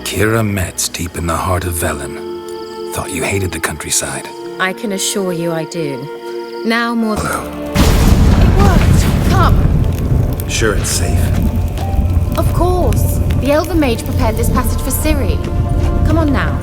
Kira Metz, deep in the heart of Velen, thought you hated the countryside. I can assure you I do. Now more than... It worked! Come! Sure it's safe. Of course! The Elven Mage prepared this passage for Ciri. Come on now.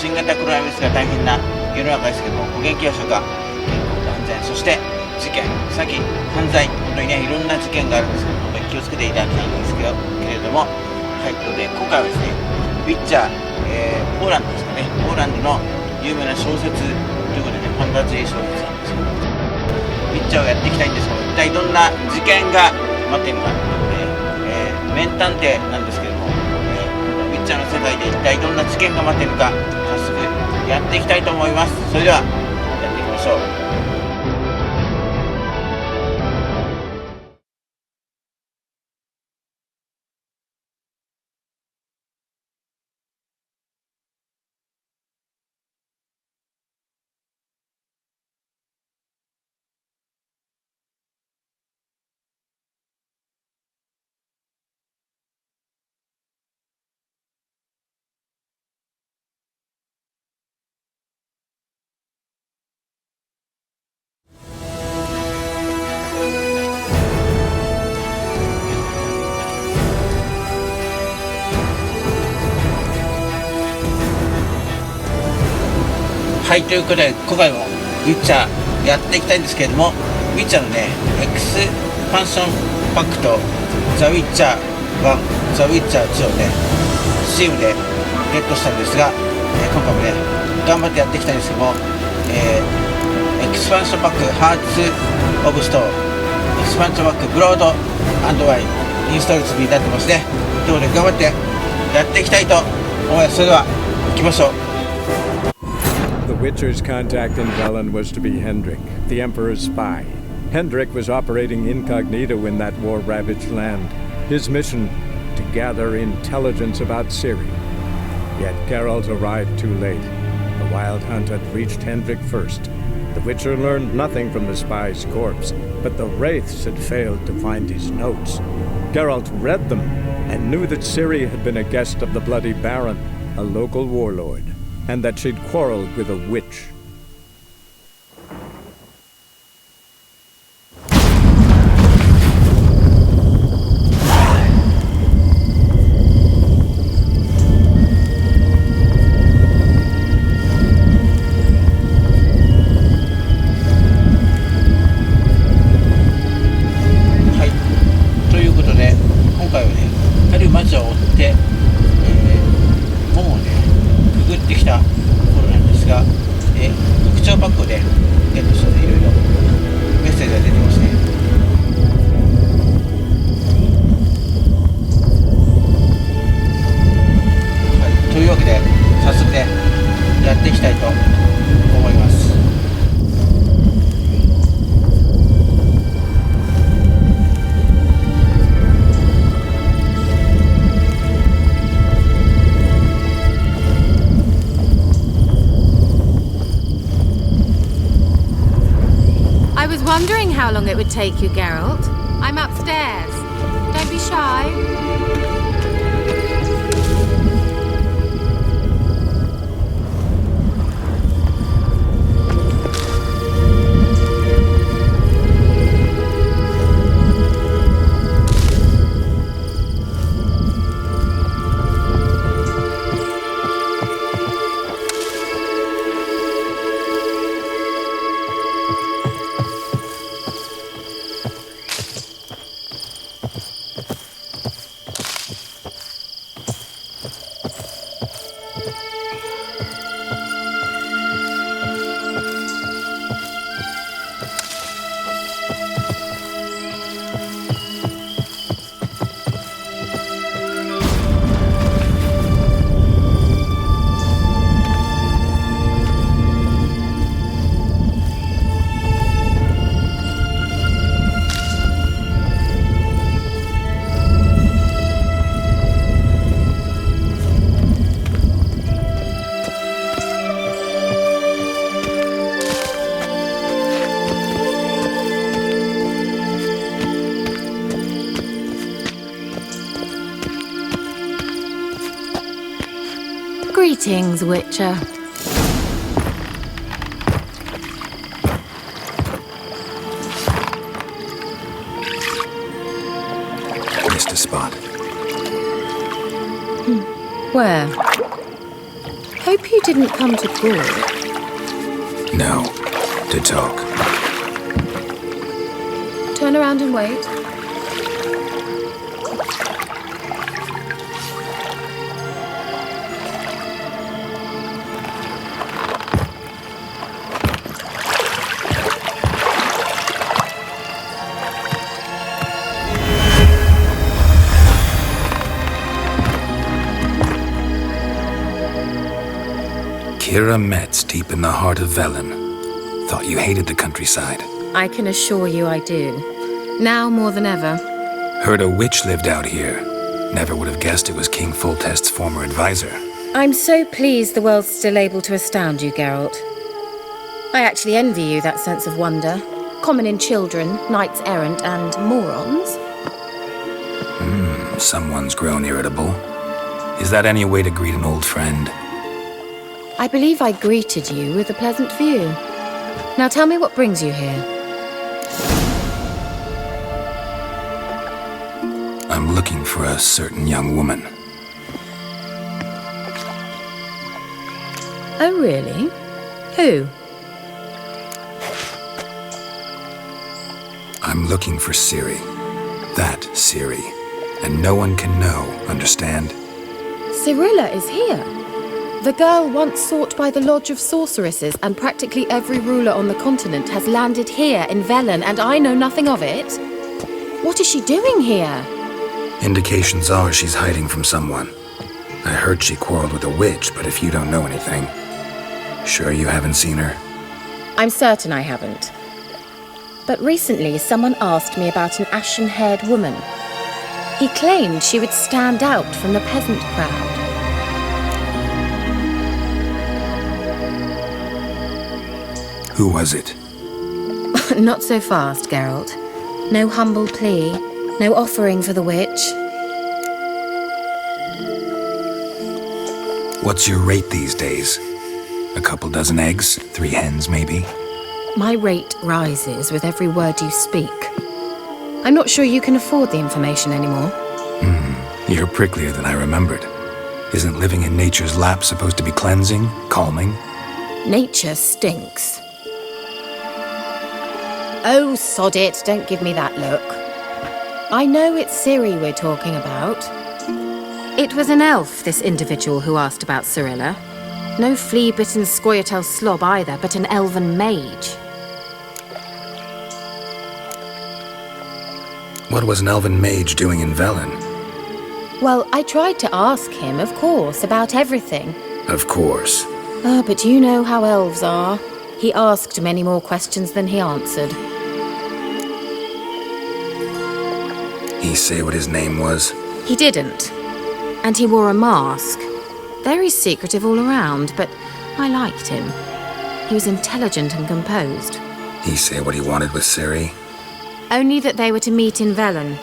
新型コロナウイルスが大変な世の中ですけども、お元気でしょうか。健康と安全、そして事件、さっき犯罪、本当にね、いろんな事件があるんですけども、気をつけていただきたいんですけれども、はい、ということで今回はですね、ウィッチャー、ポーランドですかね、ポーランドの有名な小説ということでね、ファンタジー小説なんですけど、ウィッチャーをやっていきたいんですけど、一体どんな事件が待っているのかということで、麺探偵なんですけども、ウィッチャーの世界で一体どんな事件が待っているのか、早速やっていきたいと思います。それではやっていきましょう。はい、ということで今回もウィッチャーやっていきたいんですけれども、ウィッチャーのねエクスパンションパックとザ・ウィッチャー1、ザ・ウィッチャー2をねチームでゲットしたんですが、今回もね頑張ってやっていきたいんですけども、エクスパンションパックハーツオブストー、エクスパンションパックブロード&ワインインストール済みになってますね。ということで頑張ってやっていきたいと思います。それでは行きましょう。The Witcher's contact in Velen was to be Hendrik, the Emperor's spy. Hendrik was operating incognito in that war-ravaged land. His mission, to gather intelligence about Ciri. Yet Geralt arrived too late. The Wild Hunt had reached Hendrik first. The Witcher learned nothing from the spy's corpse, but the Wraiths had failed to find his notes. Geralt read them and knew that Ciri had been a guest of the Bloody Baron, a local warlord, and that she'd quarreled with a witch. Wondering how long it would take you, Geralt. I'm upstairs. Don't be shy. Greetings, Witcher. Missed a spot. Where? Hope you didn't come to Gore. No, to talk. Turn around and wait. Kira Metz, deep in the heart of Velen. Thought you hated the countryside. I can assure you I do. Now more than ever. Heard a witch lived out here. Never would have guessed it was King Foltest's former advisor. I'm so pleased the world's still able to astound you, Geralt. I actually envy you that sense of wonder. Common in children, knights errant, and morons. Someone's grown irritable. Is that any way to greet an old friend? I believe I greeted you with a pleasant view. Now tell me what brings you here. I'm looking for a certain young woman. Oh, really? Who? I'm looking for Siri. That Siri. And no one can know, understand? Cyrilla is here. The girl once sought by the Lodge of Sorceresses, and practically every ruler on the continent has landed here in Velen, and I know nothing of it. What is she doing here? Indications are she's hiding from someone. I heard she quarreled with a witch, but if you don't know anything, sure you haven't seen her? I'm certain I haven't. But recently someone asked me about an ashen-haired woman. He claimed she would stand out from the peasant crowd. Who was it? Not so fast, Geralt. No humble plea, no offering for the witch. What's your rate these days? A couple dozen eggs? 3 hens, maybe? My rate rises with every word you speak. I'm not sure you can afford the information anymore. You're pricklier than I remembered. Isn't living in nature's lap supposed to be cleansing, calming? Nature stinks. Oh, sod it, don't give me that look. I know it's Ciri we're talking about. It was an elf, this individual who asked about Cyrilla. No flea-bitten Scoia'tael slob either, but an elven mage. What was an elven mage doing in Velen? Well, I tried to ask him, of course, about everything. Of course. Ah, but you know how elves are. He asked many more questions than he answered. He say what his name was? He didn't. And he wore a mask. Very secretive all around, but I liked him. He was intelligent and composed. He say what he wanted with Ciri? Only that they were to meet in Velen.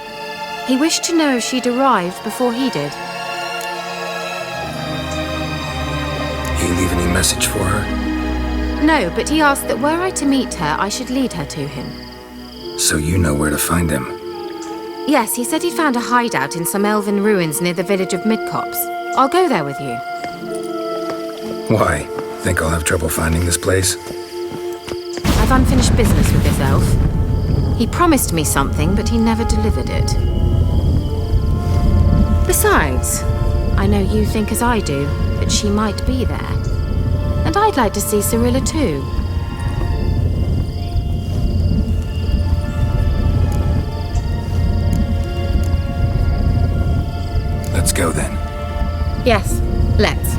He wished to know if she'd arrived before he did. He leave any message for her? No, but he asked that were I to meet her, I should lead her to him. So you know where to find him? Yes, he said he'd found a hideout in some elven ruins near the village of Midcopse. I'll go there with you. Why? Think I'll have trouble finding this place? I've unfinished business with this elf. He promised me something, but he never delivered it. Besides, I know you think as I do, that she might be there. And I'd like to see Cyrilla too. Let's go then. Yes, let's.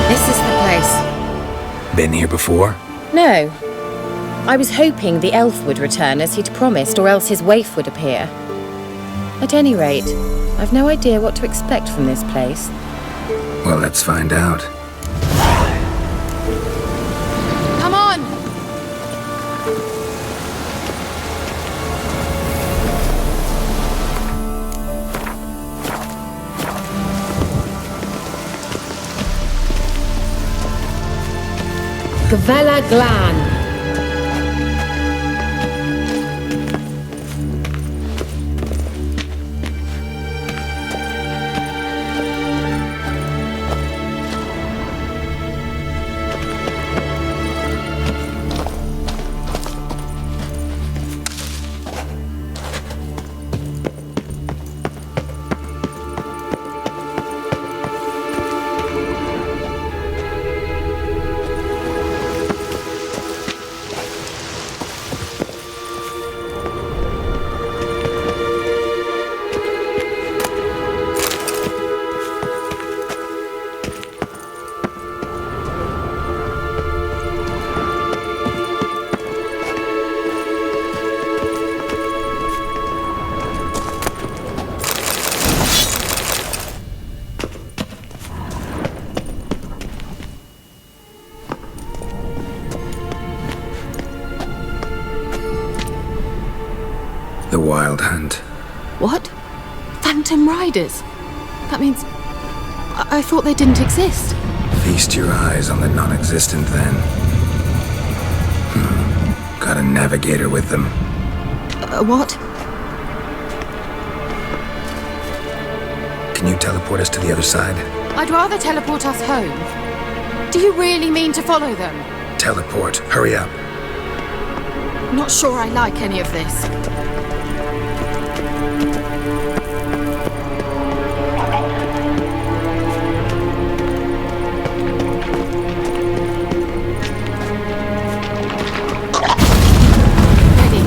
This is the place. Been here before? No. I was hoping the elf would return as he'd promised, or else his waif would appear. At any rate, I've no idea what to expect from this place. Well, let's find out. Come on! Gavella Glan. The Wild Hunt. What? Phantom Riders? That means... I thought they didn't exist. Feast your eyes on the non-existent then. Got a navigator with them. What? Can you teleport us to the other side? I'd rather teleport us home. Do you really mean to follow them? Teleport. Hurry up. Not sure I like any of this. Ready.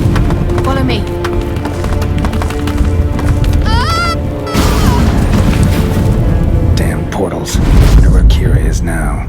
Follow me. Damn portals. Wonder where Kira is now.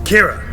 Kira!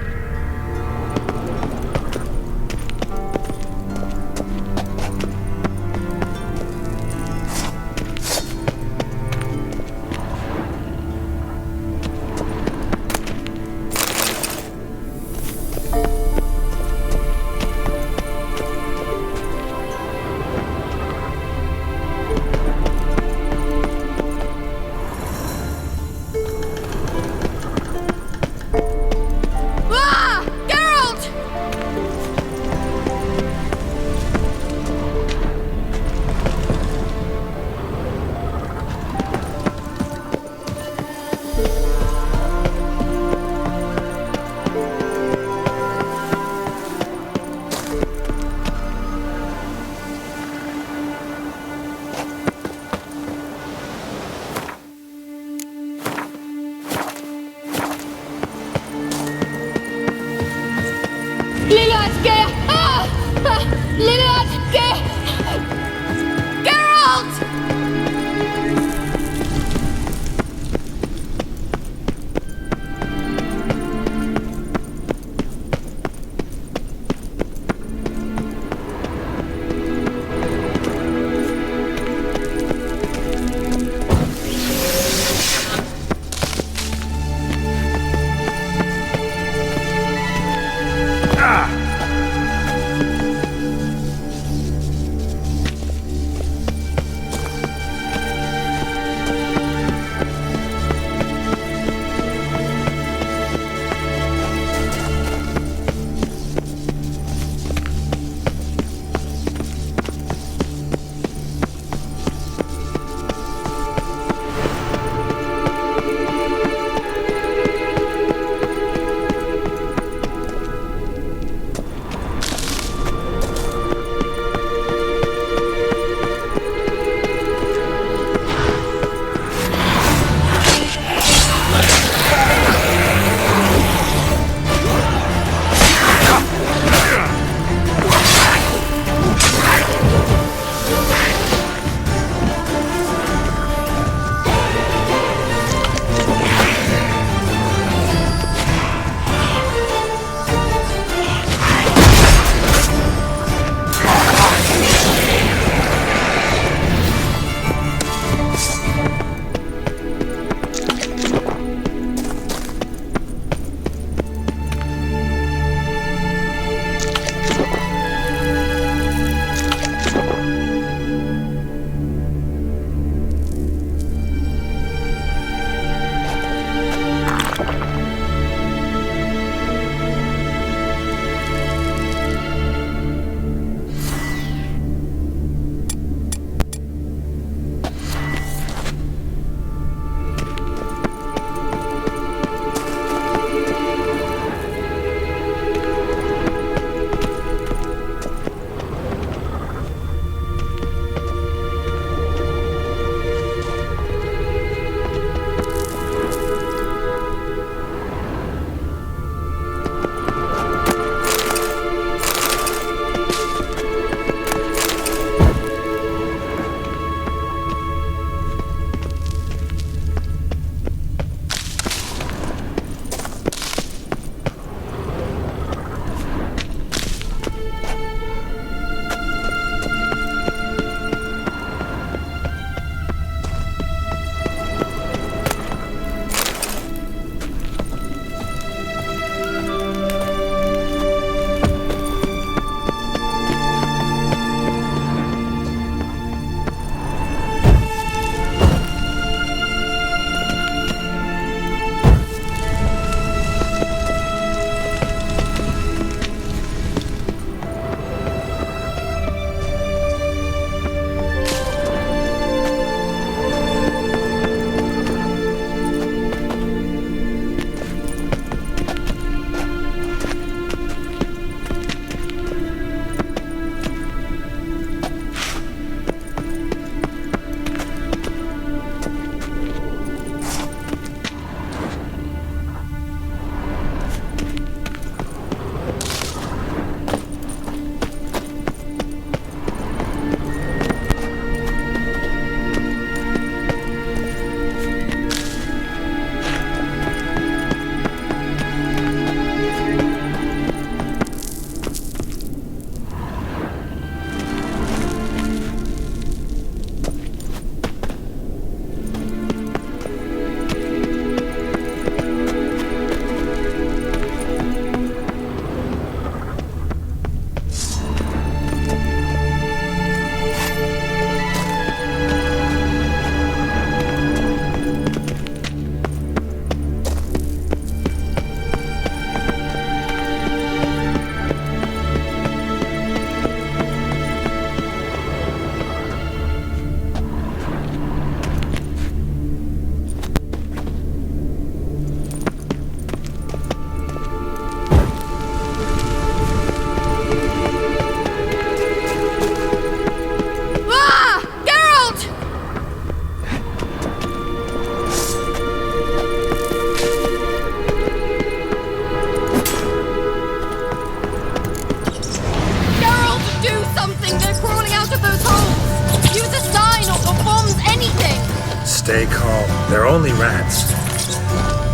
Stay calm. They're only rats.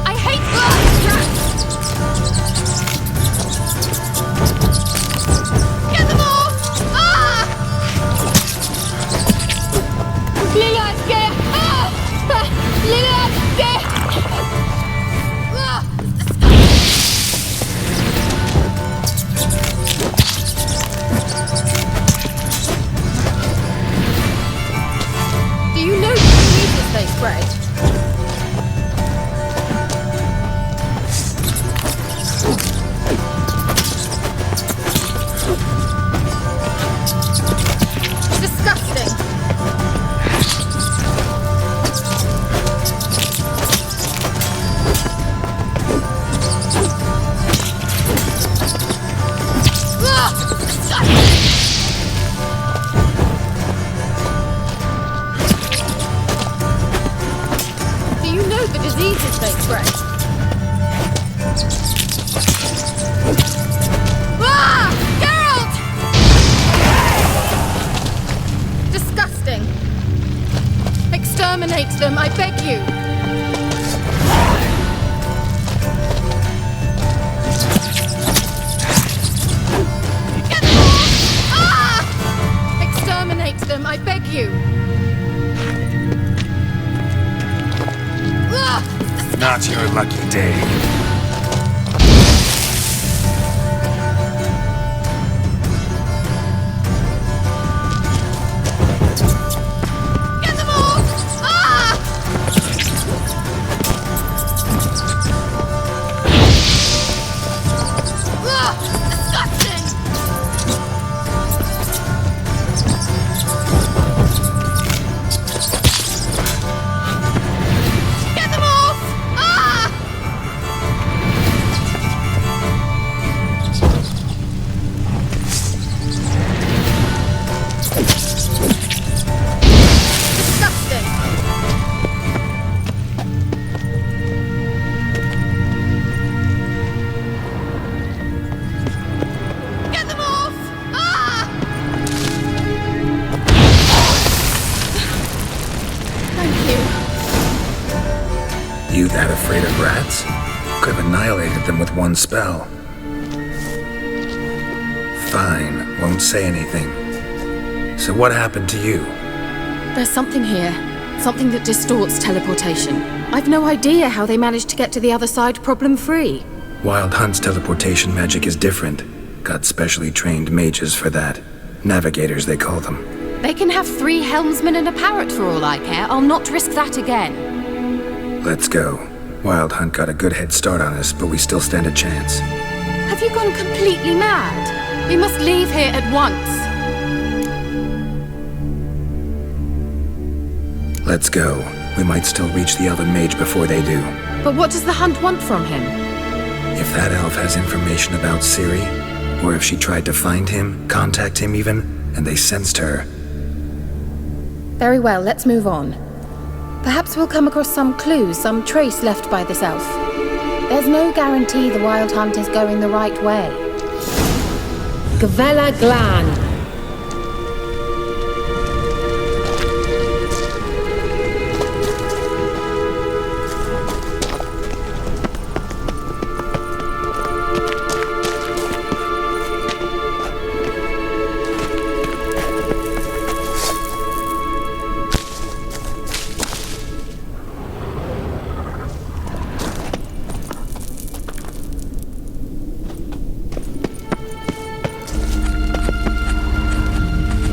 I hate rats! Get them off! Ah! Lilatke! Ah! Lilatke! Ah! Do you know the diseases they spread? Disgusting! Do you know the diseases they spread? Ah! Geralt! Disgusting. Exterminate them, I beg you. Get them off! Ah! Exterminate them, I beg you. Ah! Not your lucky day. Get them off! Ah! Ah! Disgusting! Get them off! Ah! Disgusting! Get them off! Ah! Thank you. You that afraid of rats? Could have annihilated them with one spell. Fine, won't say anything. So what happened to you? There's something here. Something that distorts teleportation. I've no idea how they managed to get to the other side problem-free. WILDHUNT's teleportation magic is different. Got specially trained mages for that. Navigators, they call them. They can have 3 helmsmen and a parrot for all I care. I'll not risk that again. Let's go. WILDHUNT got a good head start on us, but we still stand a chance. Have you gone completely mad? We must leave here at once. Let's go. We might still reach the elven mage before they do. But what does the hunt want from him? If that elf has information about Ciri, or if she tried to find him, contact him even, and they sensed her. Very well, let's move on. Perhaps we'll come across some clues, some trace left by this elf. There's no guarantee the Wild Hunt is going the right way. Gavella Gland.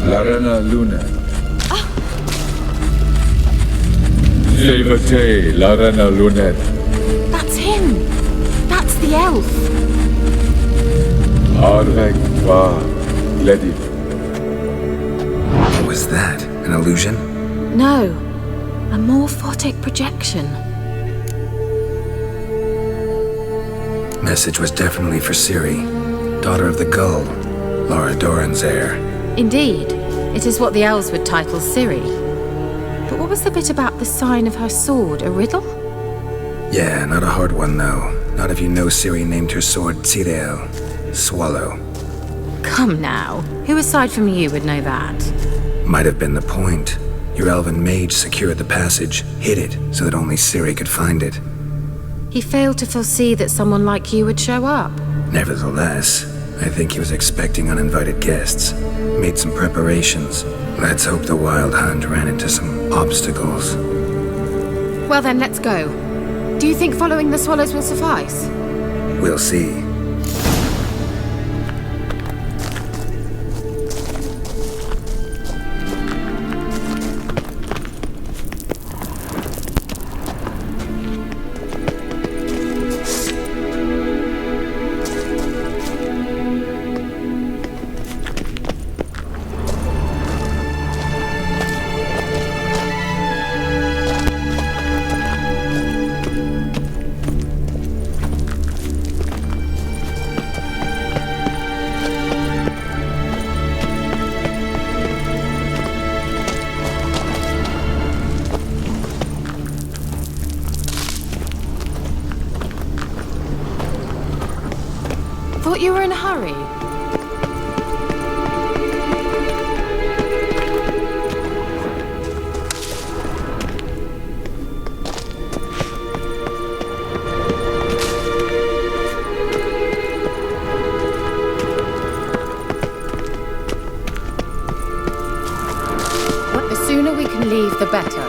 Larana Luna. Levate, Larana Lunet. That's him! That's the elf! Arvek Va Ledi. What was that? An illusion? No, a morphotic projection. Message was definitely for Ciri, daughter of the Gull, Lara Doran's heir. Indeed, it is what the elves would title Ciri. But what was the bit about the sign of her sword, a riddle? Yeah, not a hard one though. Not if you know Ciri named her sword Tsirel, swallow. Come now, who aside from you would know that? Might have been the point. Your elven mage secured the passage, hid it, so that only Ciri could find it. He failed to foresee that someone like you would show up. Nevertheless, I think he was expecting uninvited guests. Made some preparations. Let's hope the Wild Hunt ran into some obstacles. Well then, let's go. Do you think following the swallows will suffice? We'll see. Thought you were in a hurry. The sooner we can leave, the better.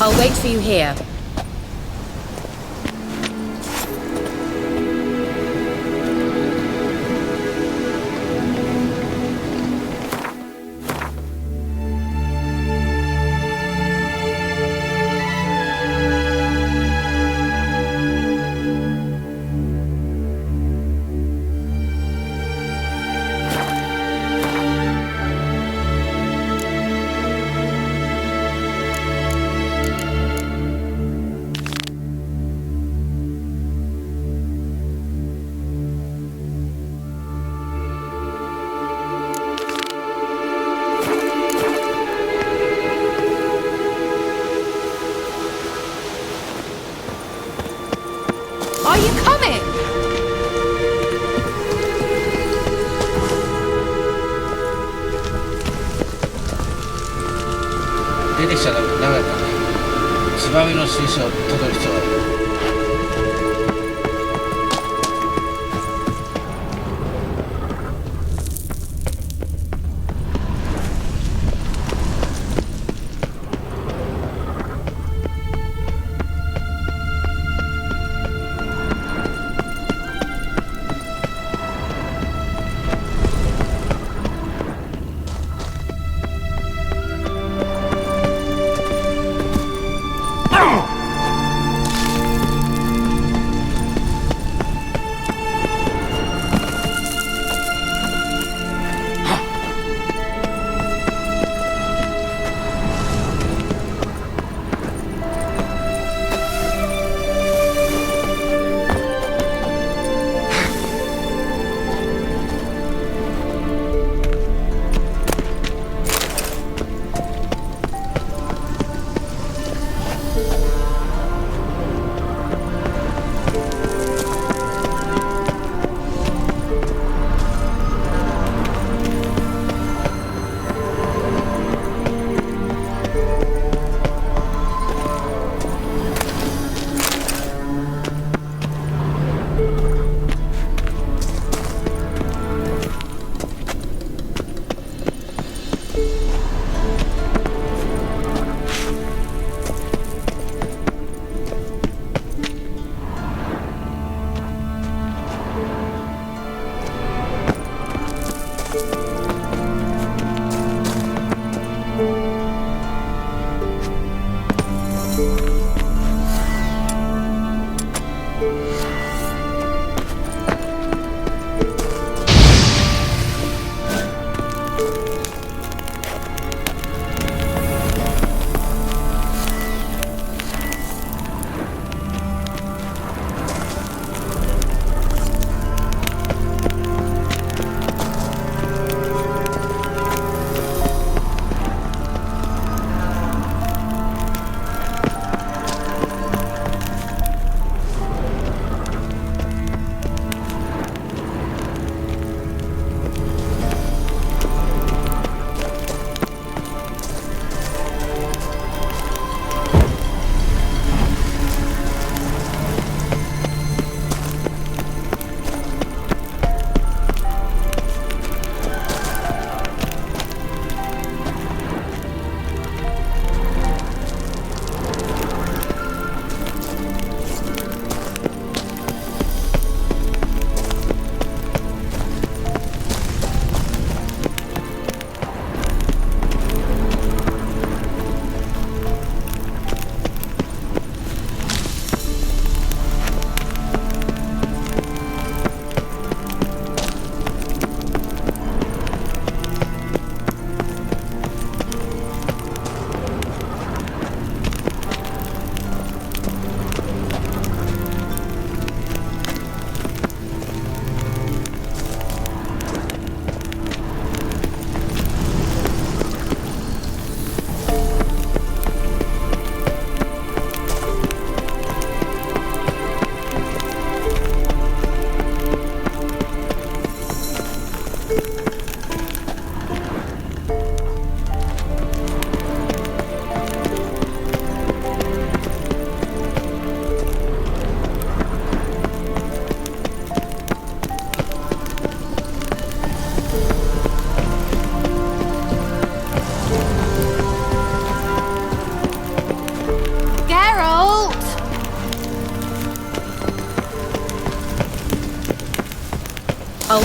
I'll wait for you here. Are you coming? 出てきちゃダメだね。ツバメの水晶をたどる必要がある。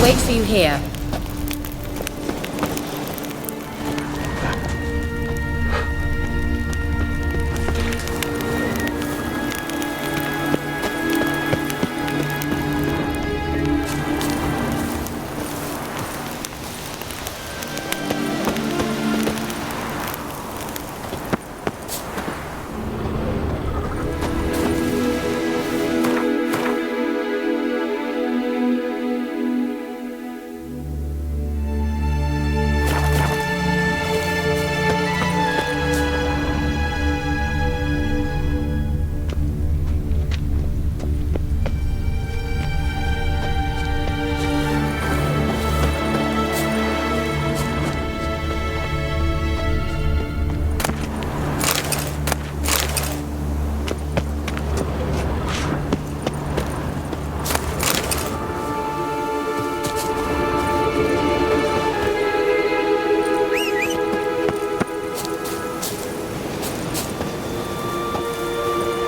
wait for you here.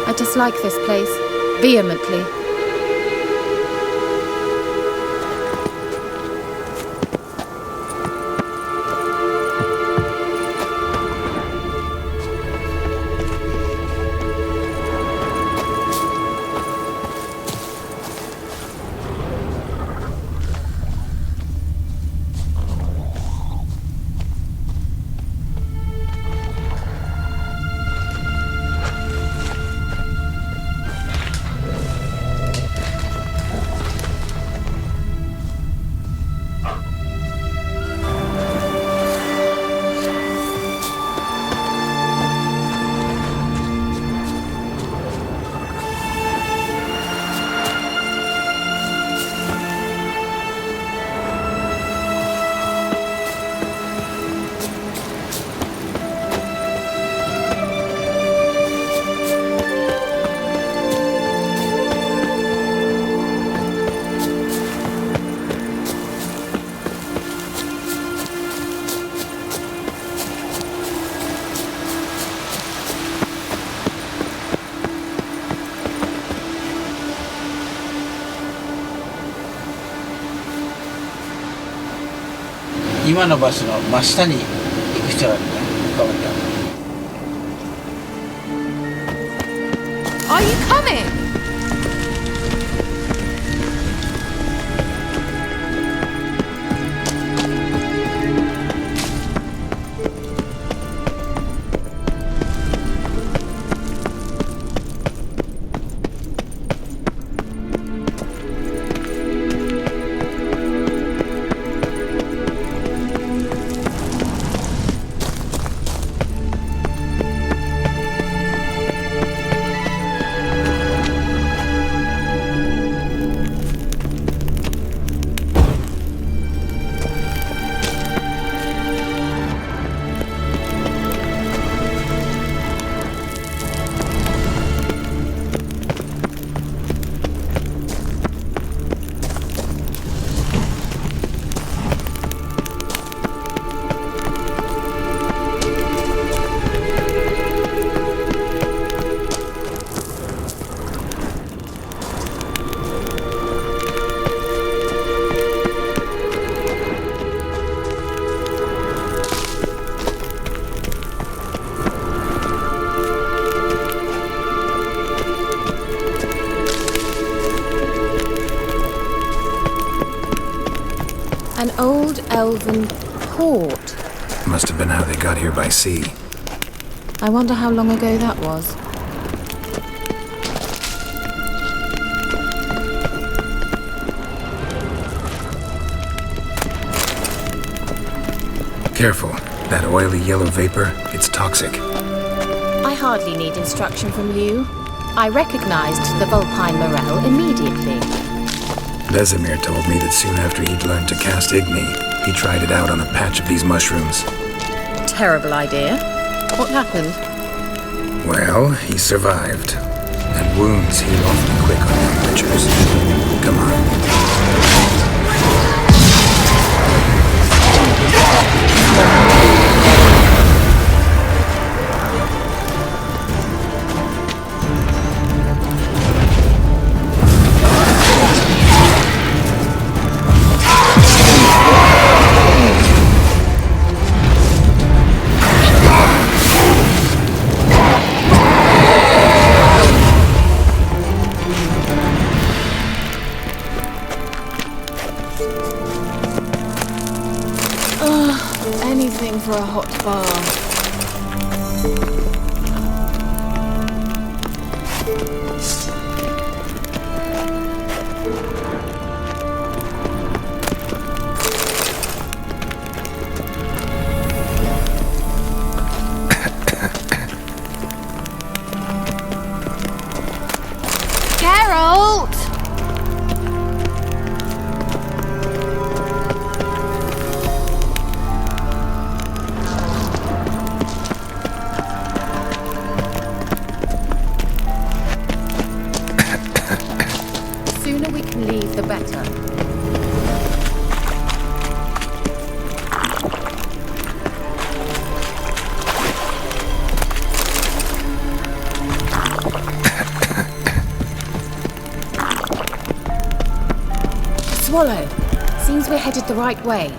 I dislike this place, vehemently. This 今の場所の真下に行く必要があるね。分かった。Are you coming? An old elven port. Must have been how they got here by sea. I wonder how long ago that was. Careful. That oily yellow vapor, it's toxic. I hardly need instruction from you. I recognized the vulpine morel immediately. Vesemir told me that soon after he'd learned to cast Igni, he tried it out on a patch of these mushrooms. Terrible idea. What happened? Well, he survived. And wounds heal awfully quick on young witchers. Come on. a hot bar. Geralt! The sooner we can leave, the better. Swallow. Seems we're headed the right way.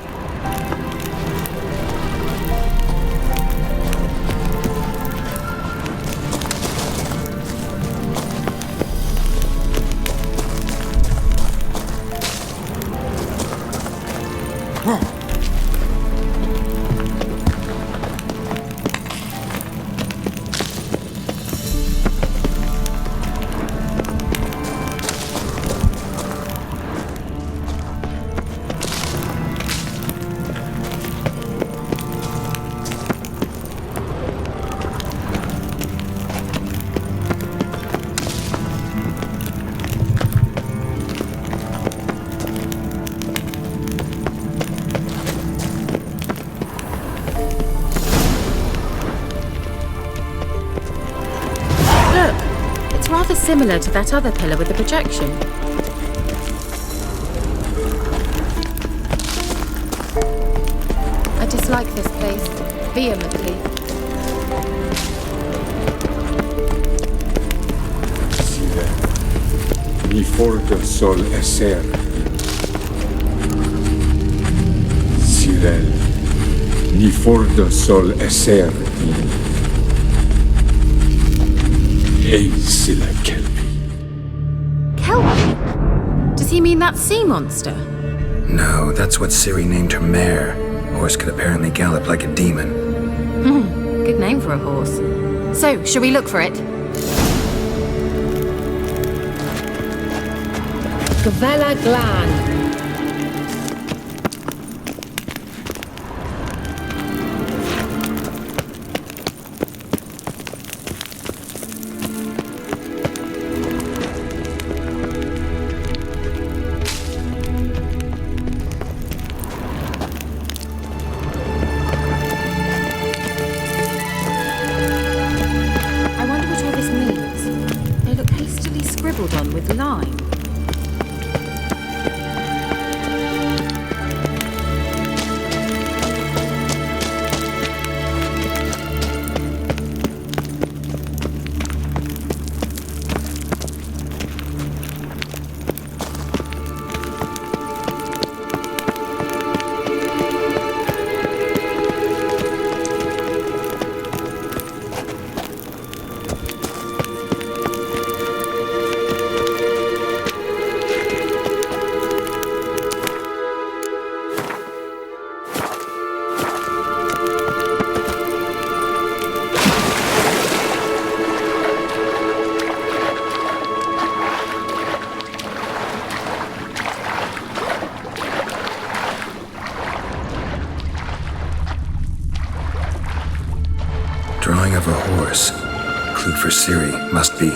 Rather similar to that other pillar with the projection. I dislike this place vehemently. Mi forte sol esser. Sirel. Ni forte sol esser. Eis la kelpi. Kelpie? Does he mean that sea monster? No, that's what Ciri named her mare. Horse could apparently gallop like a demon. Good name for a horse. So, shall we look for it? Gavella Glan. On with lime. Drawing of a horse. Clue for Ciri, must be.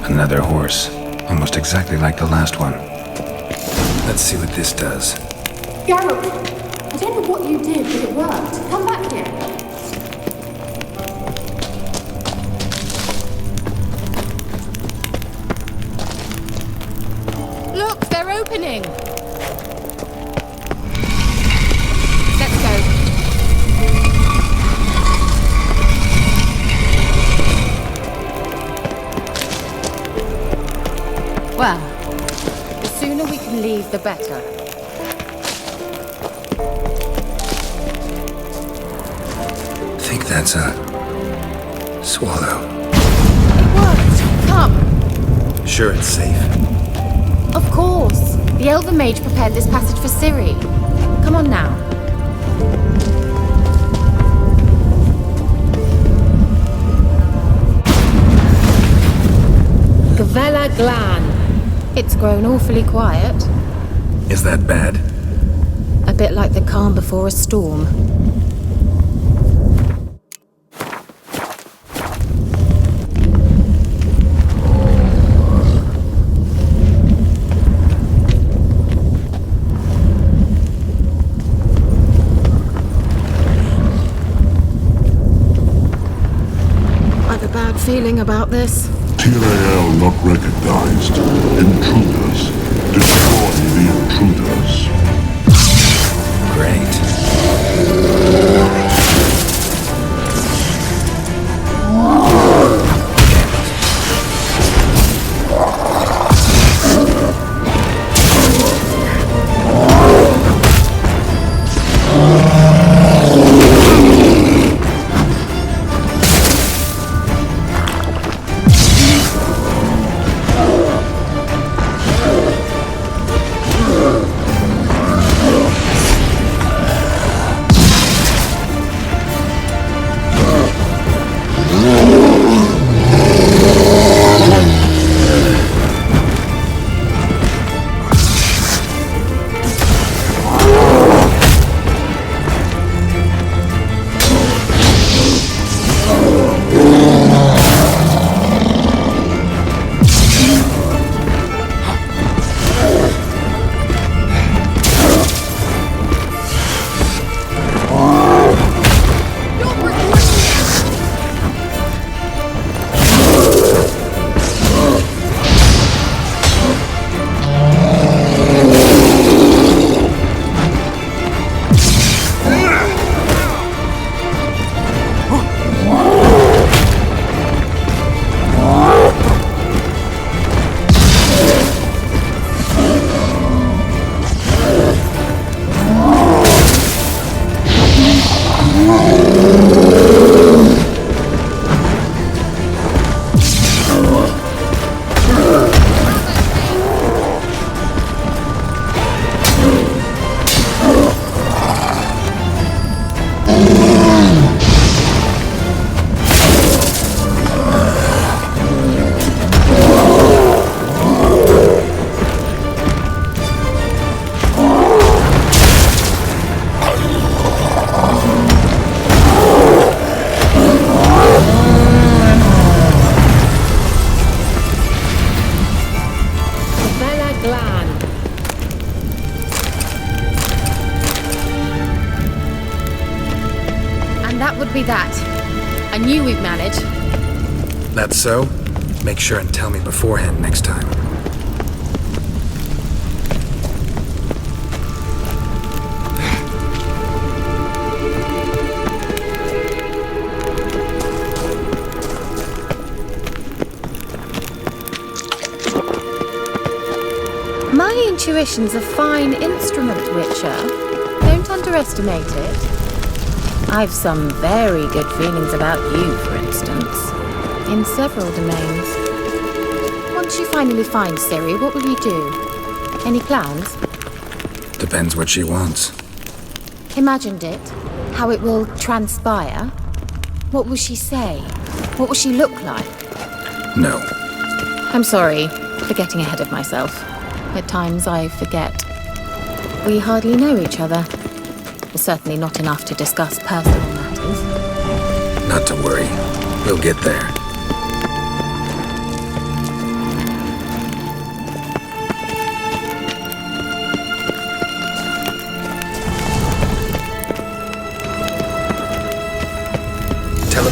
Another horse. Almost exactly like the last one. Let's see what this does. Geralt, I don't know what you did, but it worked. Come back here. Look, they're opening. Let's go. Well, the sooner we can leave, the better. I think that's a swallow. It worked. Come. Sure it's safe. Of course. The Elven Mage prepared this passage for Ciri. Come on now. Gavella Glan. It's grown awfully quiet. Is that bad? A bit like the calm before a storm. I've a bad feeling about this. TR-AI not recognized. Intruders. Destroy the intruders. Great. Be that. I knew we'd manage. That's so? Make sure and tell me beforehand next time. My intuition's a fine instrument, Witcher. Don't underestimate it. I've some very good feelings about you, for instance. In several domains. Once you finally find Ciri, what will you do? Any plans? Depends what she wants. Imagined it. How it will transpire. What will she say? What will she look like? No. I'm sorry for getting ahead of myself. At times I forget. We hardly know each other. Certainly not enough to discuss personal matters. Not to worry. We'll get there.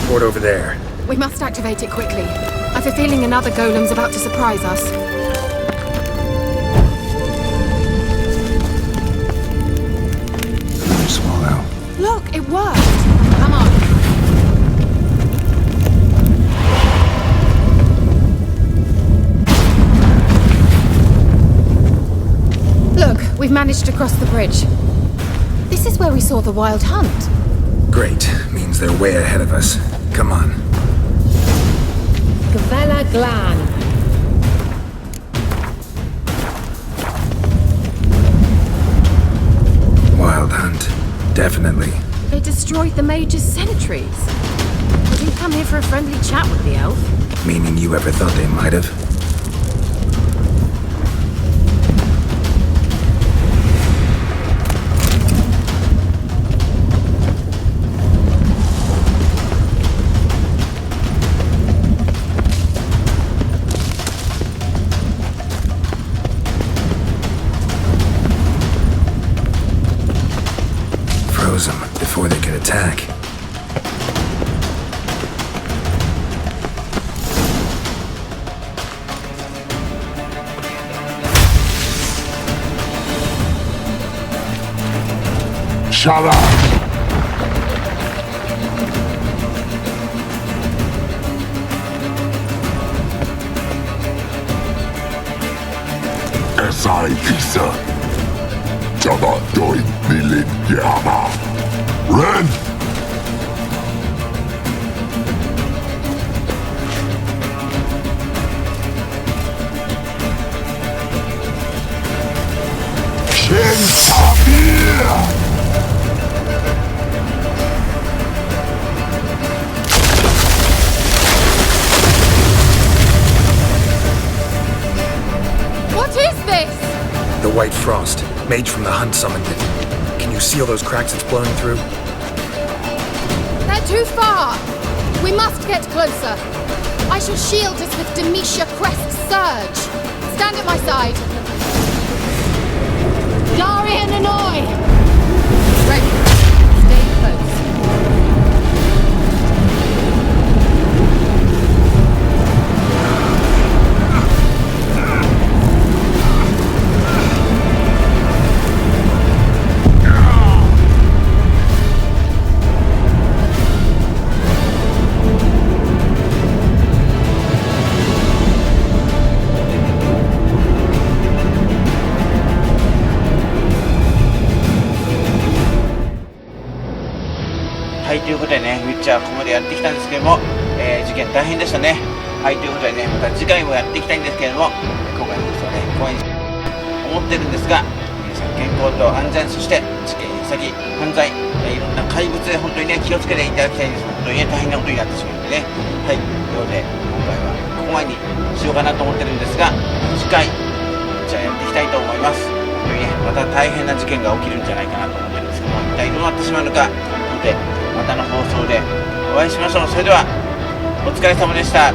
port over there. We must activate it quickly. I have a feeling another golem's about to surprise us. Swallow. Look, it worked! Come on. Look, we've managed to cross the bridge. This is where we saw the wild hunt. Great. Means they're way ahead of us. Come on. Gavella Glan. Wild hunt. Definitely. They destroyed the Major's cemeteries. We didn't come here for a friendly chat with the elf. Meaning you ever thought they might have? Them before they could attack. Shut up! SI Kisa. Java doin Milin Yama. Ren! Ken Samir! What is this? The white frost. Mage from the hunt summoned it. Can you seal those cracks it's blowing through? They're too far. We must get closer. I shall shield us with Demetia Crest's surge. Stand at my side. Darian and Oi! Ready. Stay close.はい、ということでね、ウィッチャーここまでやってきたんですけども、事件大変でしたね。はい、ということでね、また次回もやっていきたいんですけれども、今回の放送はね、こういう思ってるんですが、皆さん健康と安全、そして事件や詐欺、犯罪、いろんな怪物で本当にね、気をつけていただきたいんです。本当にね、大変なことになってしまうのでね。はい、ということで、今回はここまでにしようかなと思ってるんですが、次回、じゃあやっていきたいと思います。本当にね、また大変な事件が起きるんじゃないかなと思ってるんですけども、一体どうなってしまうのか、なので、またの放送でお会いしましょう。それではお疲れ様でした。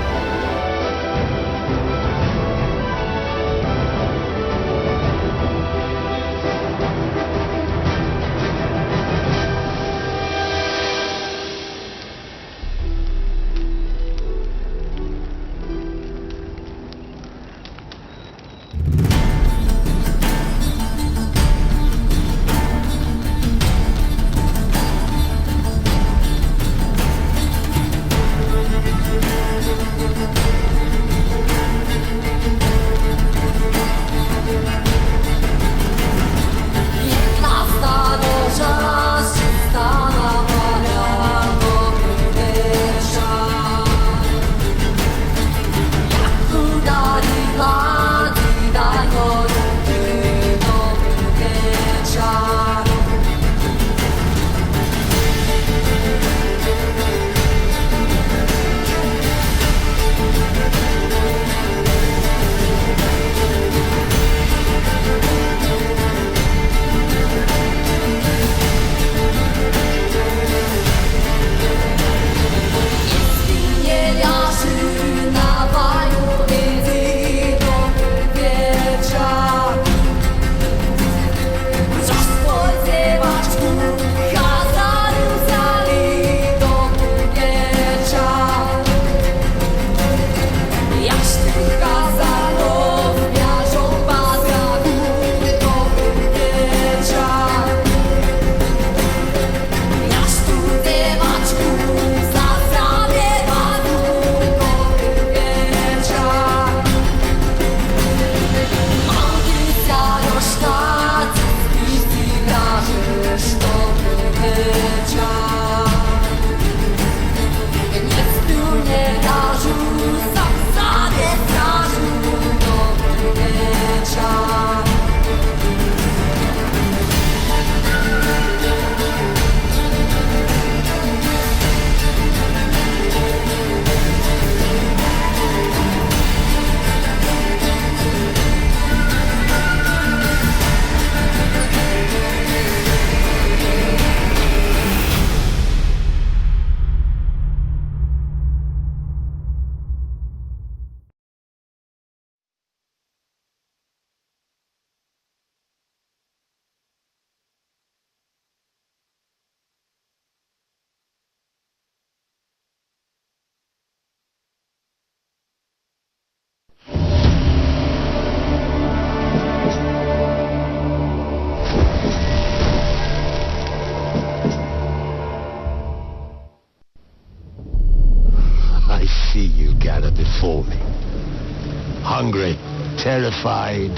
hungry, terrified,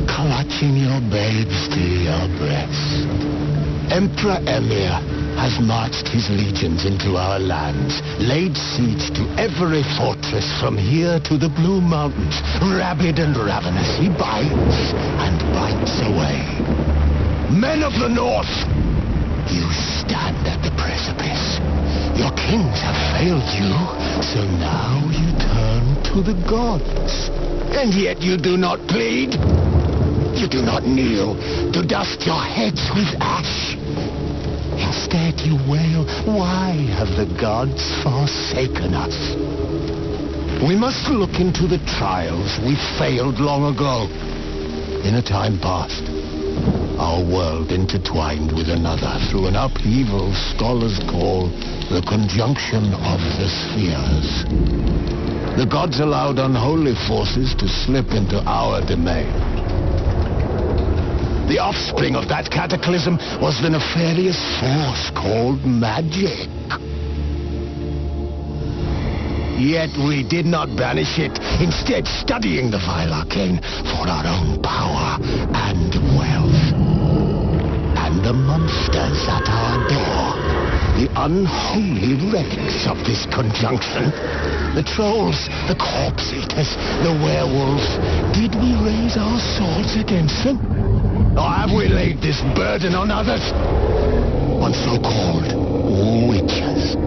clutching your babes to your breast. Emperor Emir has marched his legions into our lands, laid siege to every fortress from here to the Blue Mountains. Rabid and ravenous, he bites and bites away. Men of the North, you stand at the precipice. Your kings have failed you, so now you turn to the gods. And yet you do not plead. You do not kneel to dust your heads with ash. Instead you wail, why have the gods forsaken us? We must look into the trials we failed long ago. In a time past, our world intertwined with another through an upheaval scholars call the conjunction of the spheres. The gods allowed unholy forces to slip into our domain. The offspring of that cataclysm was the nefarious force called magic. Yet we did not banish it, instead studying the vile arcane for our own power and wealth. And the monsters at our door, the unholy relics of this conjunction, the trolls, the corpse eaters, the werewolves, did we raise our swords against them? Or have we laid this burden on others? On so-called witches.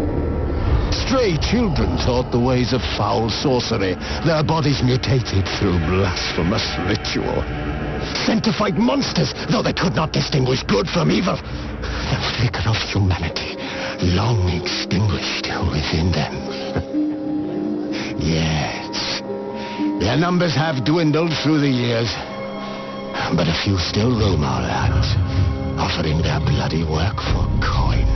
Stray children taught the ways of foul sorcery, their bodies mutated through blasphemous ritual. Sent to fight monsters, though they could not distinguish good from evil. The flicker of humanity, long extinguished within them. Yes, their numbers have dwindled through the years. But a few still roam our lands, offering their bloody work for coin.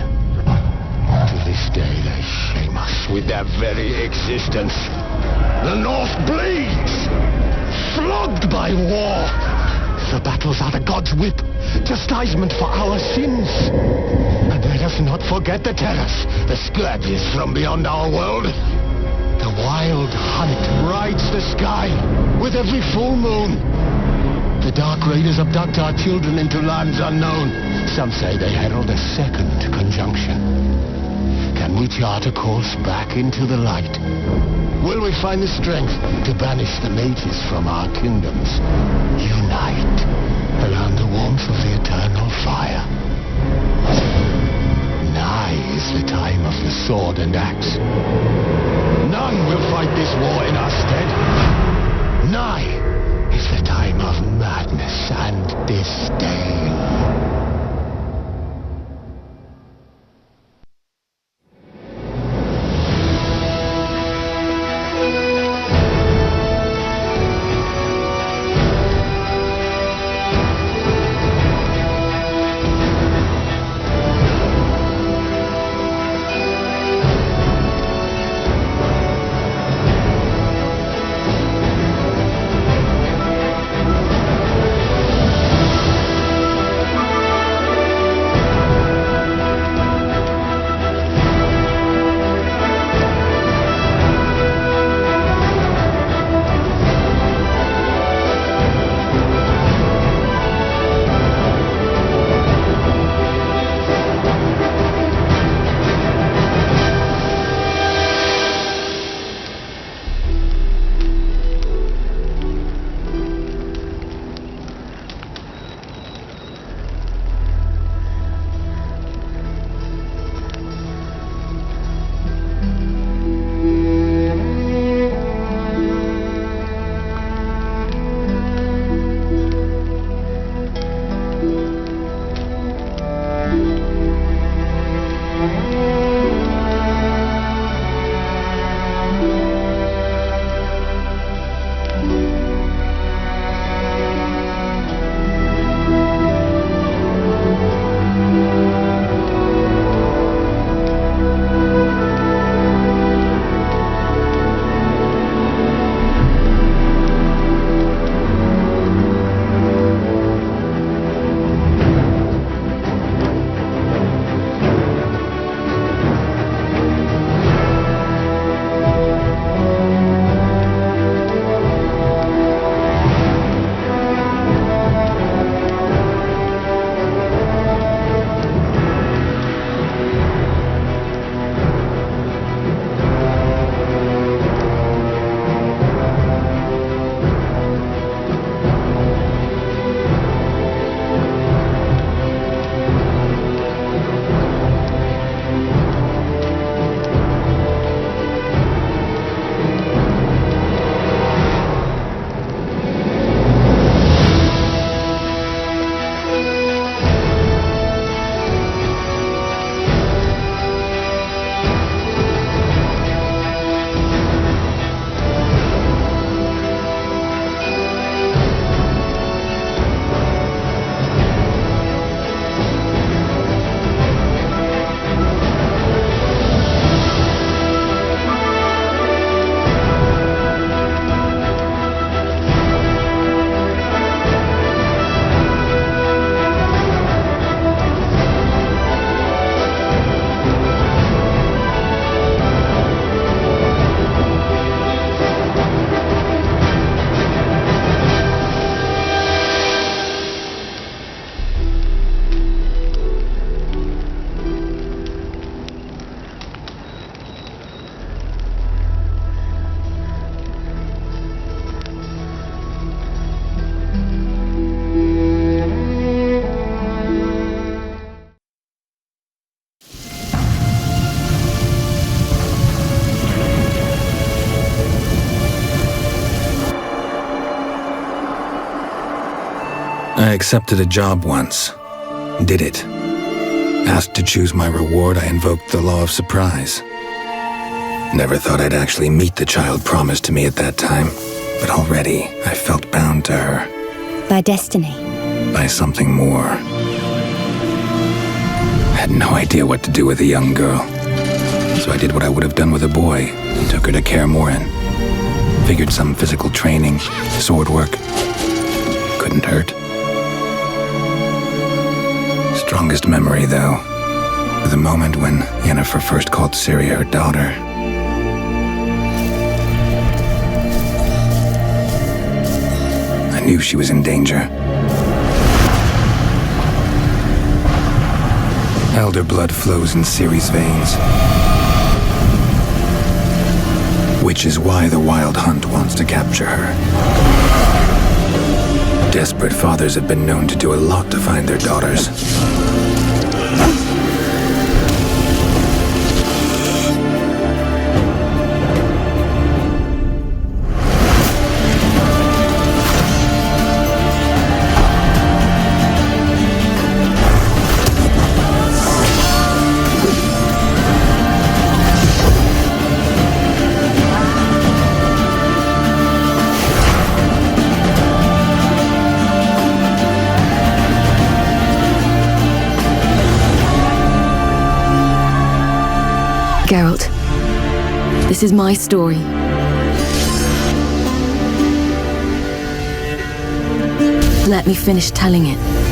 To this day they shame us with their very existence. The North bleeds, flogged by war. The battles are the gods' whip, chastisement for our sins. And let us not forget the terrors, the scourges from beyond our world. The wild hunt rides the sky with every full moon. The dark raiders abduct our children into lands unknown. Some say they herald a second conjunction. Can we chart a course back into the light? Will we find the strength to banish the mages from our kingdoms? Unite around the warmth of the eternal fire. Nigh is the time of the sword and axe. None will fight this war in our stead. Nigh is the time of madness and disdain. I accepted a job once. Did it. Asked to choose my reward, I invoked the law of surprise. Never thought I'd actually meet the child promised to me at that time, but already I felt bound to her. By destiny. By something more. Had no idea what to do with a young girl. So I did what I would have done with a boy and took her to Kaer Morhen. Figured some physical training, sword work, couldn't hurt. Strongest memory, though, the moment when Yennefer first called Ciri her daughter. I knew she was in danger. Elder blood flows in Ciri's veins. Which is why the Wild Hunt wants to capture her. Desperate fathers have been known to do a lot to find their daughters. Geralt, this is my story. Let me finish telling it.